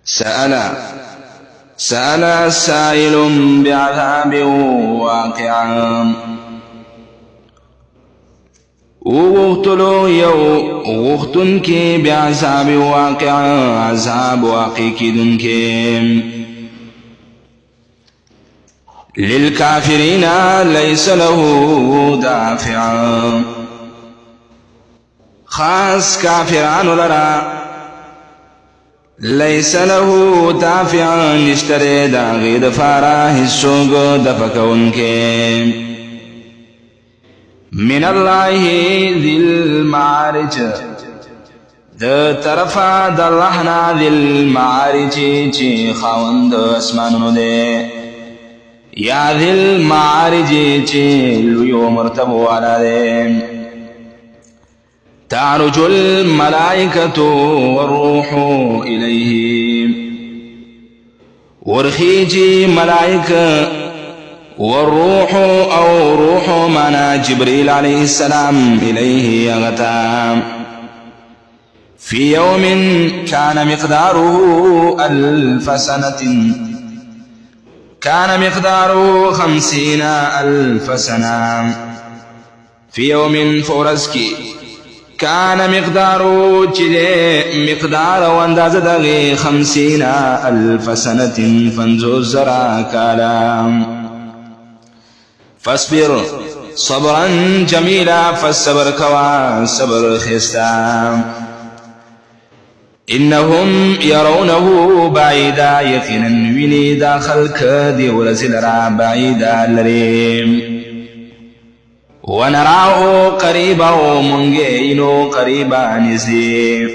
سأل سائل بعذاب واقع وغختلو یو غختن کی بعذاب واقع عذاب واقع کی دن کے للكافرين ليس له دافع خاص كافران لرا ليس له دافع نشتري داغي دفارا حسوق دفكون کے من الله ذي المعارج د طرفا د اللهنا ذي المعارج چی خاوند اسمانونو دے یا ذی المعارج چی لویو مرتبو والا دے تعرج الملائکة والروح الیہ ورخیجی ملائکة والروح او روح مانا جبریل علیہ السلام الیہ اغتا فی یوم کان مقداره 1000 سنة كان مقداره 50,000 سنة في يوم فورسكي كان مقداره جده مقدار وانداز دغي 50,000 سنة فانزو زرا كالا فاصبر صبرا جميلا فالصبر كوا صبر خستا إنهم يرونه بعيدا يقينا ويني داخل كدي ورزلرا بعيدا لريم ونراه قريبا ومنجينو قريبا نزي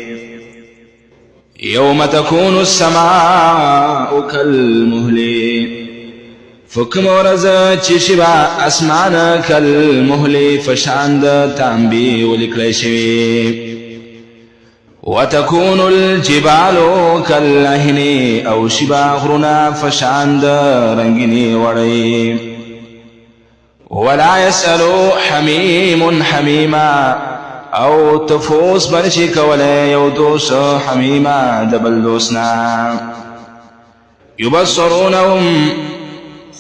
يوم تكون السماء كالمهل فكم ورزا چشبا اسمان كالمهل فشاند تنبي ولكليشي وتكون الجبال كاللهن او شبا غرنا فشاند رنگني وڑي ولا يسأل حميم حميما او تفوس بلشك ولا يودوس حميما دبل دوسنا يبصرونهم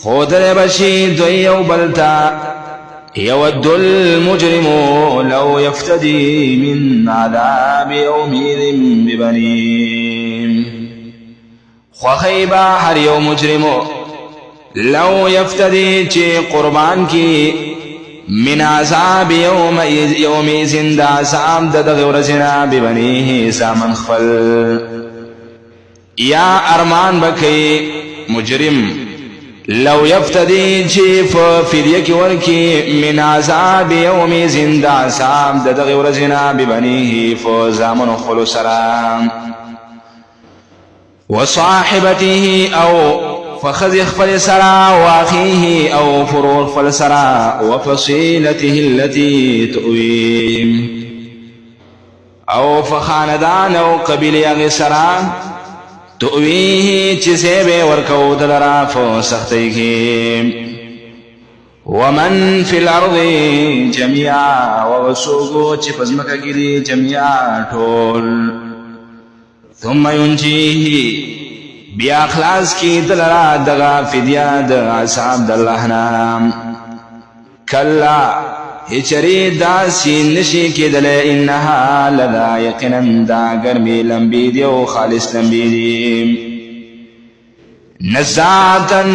خود بشي دوي وبلتا يود المجرم لو يفتدي من عذاب يومئذ ببنيه وخيبا هر يوم مجرم لو يفتدي چه قربان کی من عذاب يومئذ دا عذاب دغ ورزنا ببنيه سامن خفل یا ارمان بکی مجرم لو يفتدي جيف فديك وركي من عذاب يوم زند عذاب دغ ورزنا ببنيه فزامن خلو سلام وصاحبته او فخذ خفل سرا واخيه او فرور فلسرا وفصيلته التي تؤويه او فخاندان او قبيل يغسرا تؤويه چسيبه ورکو دلرا فسختيه ومن في الارض جميعا وغسوغو چپزمکا گیری جميعا ٹول ثم ينجيه بیا خلاص کی دلرا دغا فدیا د عذاب دلہنا کلا هچری دا سین نشی کی دل انها لدا یقنا دا گرمی لمبی دی و خالص لمبی دی نزاعتن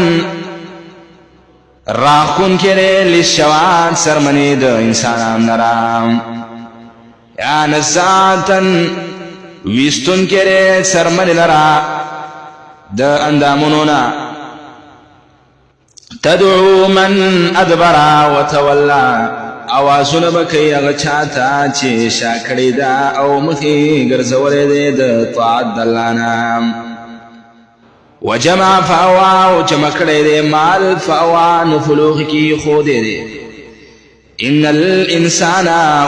راخون کرے لشوات سرمنی دا انسانان نرام یا نزاعتن ویستون کرے سرمنی لرا دا اندامونونا تدعو من ادبر وتولى اوازونه بکی اغا چاہتا چی شاکڑی دا او مخی گرزولی دے دا طاعت دلانا وجمع فاوا وجمع کڑی دے مال فاوا نفلوخ کی خودی دے ان الانسان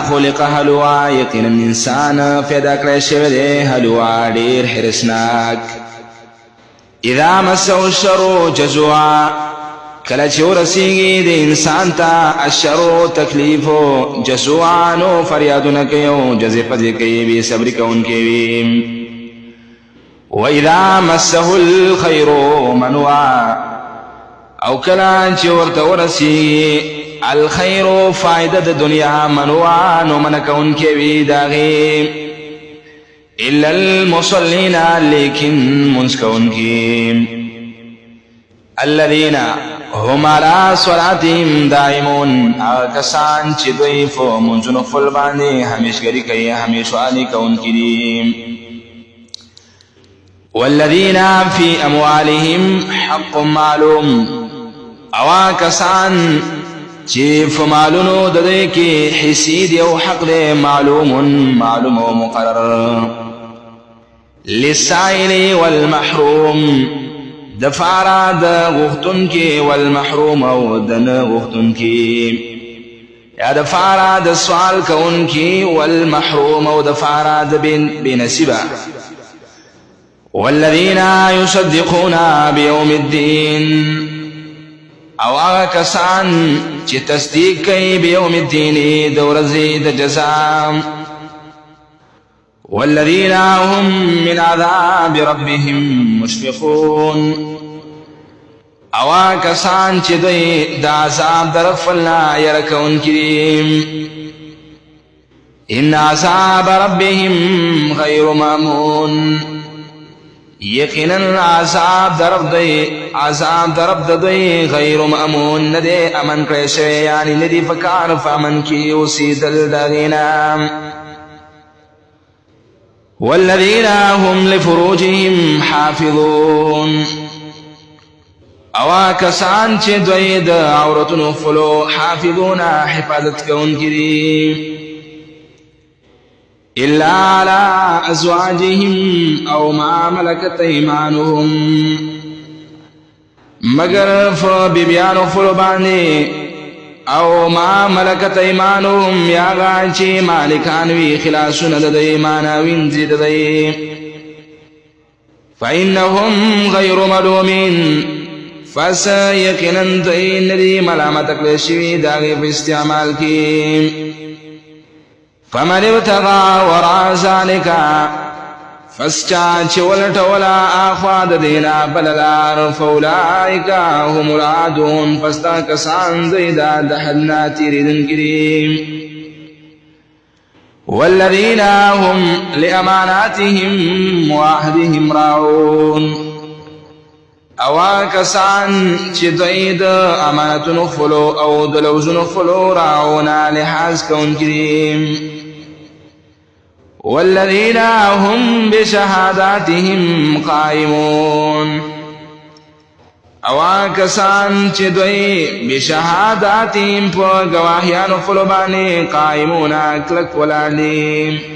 خلق حلوا یقینا انسان پیدا کڑی شوی دے حلوا دیر حرسناک اذا مسو الشر جزوعا کله چې ورسیږي د انسان ته الشر تکلیف جزوعانو فریادونه کوي او جزې پدې کوي به صبر کوونکی وي وَإِذَا مَسَّهُ الْخَيْرُ مَنُوعًا او کلا چې ورته ورسی الخير فائدہ د دنیا منوعا نو منکون کې وی داغي الا المصلين لیکن منسکون کې الذين هم على صلاتهم دائمون کسان چې دوی په منځونو خپل باندې همیشګری کوي همیشوالي کون کې والذین فی اموالهم حق معلوم اوا کسان چې فمالونو د دې کې حصي دی او حق دی معلوم او مقرر للسائل والمحروم دفارا د غختن کې والمحروم او د نه غختن کې یا دفارا د سوال کون کې والمحروم او دفارا د بنصیبه والذین یصدقون بیوم الدین او هغه کسان چې تصدیق کوي بیوم الدین د ورځې د جزا والذین هم من عذاب ربهم مشفقون او هغه کسان چې دوی د عذاب در خپلنا یره کوونکي ان عذاب ربهم غیر مامون یقینا عذاب درب دوی غیر مامون ندی امن کړی شوی یعنی ندی فکار فامن کی اوسیدل داغینا والذین هم لفروجهم حافظون اوا کسان چې دوی د عورتونو فلو حافظون حفاظت کوونکي دي إلا على أزواجهم أو ما ملكت أيمانهم مگر فبيبيانو فلباني أو ما ملكت أيمانهم يا غانشي مالكان وي خلاسون د ايمانا وينزي د فإنهم غير ملومين فسيقنا دين دي ملامتك لشوي داغي في استعمال كي فمن ابتغى وراء ذلك فسچا ولټ ولا اخواد دینا بللار فاولئک هم العادون فستا کسان دیدا دحلنا تیریدن کریم والذین هم لأماناتهم وعهدهم راعون اوا کسان چې دوی د امانتونو خلو او د لوزونو خلو راعونا لحاظ کون کریم والذین هم بشهاداتهم قائمون اوا کسان چې دوی بشهاداتهم په گواهیانو خلو باندې قائمون کلک ولاړ دي